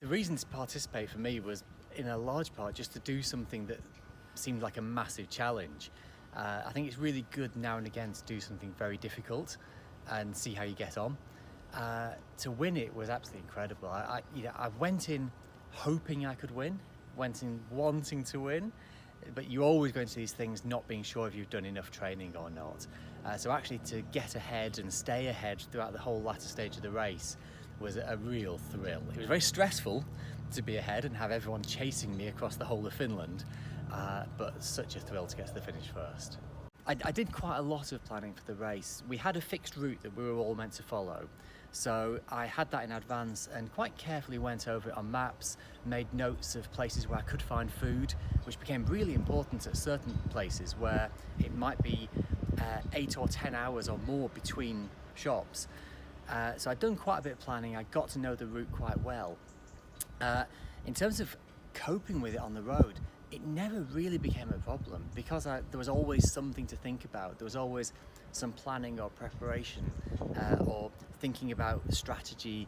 The reason to participate for me was, in a large part, just to do something that seemed like a massive challenge. I think it's really good now and again to do something very difficult and see how you get on. To win it was absolutely incredible. I went in hoping I could win, went in wanting to win, but you always go into these things not being sure if you've done enough training or not. So actually to get ahead and stay ahead throughout the whole latter stage of the race was a real thrill. It was very stressful to be ahead and have everyone chasing me across the whole of Finland, but such a thrill to get to the finish first. I did quite a lot of planning for the race. We had a fixed route that we were all meant to follow, so I had that in advance and quite carefully went over it on maps, made notes of places where I could find food, which became really important at certain places where it might be 8 or 10 hours or more between shops. So I'd done quite a bit of planning. I got to know the route quite well. In terms of coping with it on the road, it never really became a problem because there was always something to think about. There was always some planning or preparation or thinking about strategy.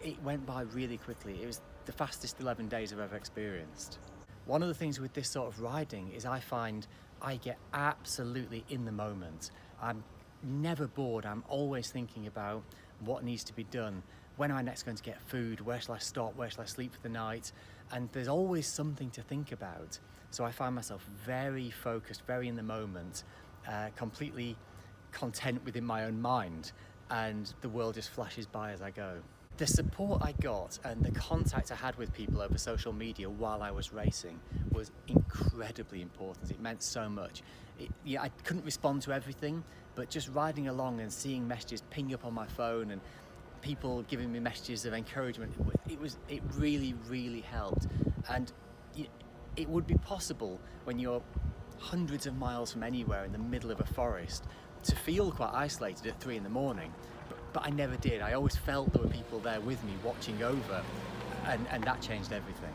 It went by really quickly. It was the fastest 11 days I've ever experienced. One of the things with this sort of riding is I find I get absolutely in the moment. I'm never bored. I'm always thinking about what needs to be done. When am I next going to get food? Where shall I stop? Where shall I sleep for the night? And there's always something to think about. So I find myself very focused, very in the moment, completely content within my own mind, and the world just flashes by as I go. The support I got and the contact I had with people over social media while I was racing was incredibly important. It meant so much. I couldn't respond to everything, but just riding along and seeing messages ping up on my phone and people giving me messages of encouragement, it really, really helped. And it would be possible when you're hundreds of miles from anywhere in the middle of a forest to feel quite isolated at 3 a.m, but I never did. I always felt there were people there with me watching over, and that changed everything.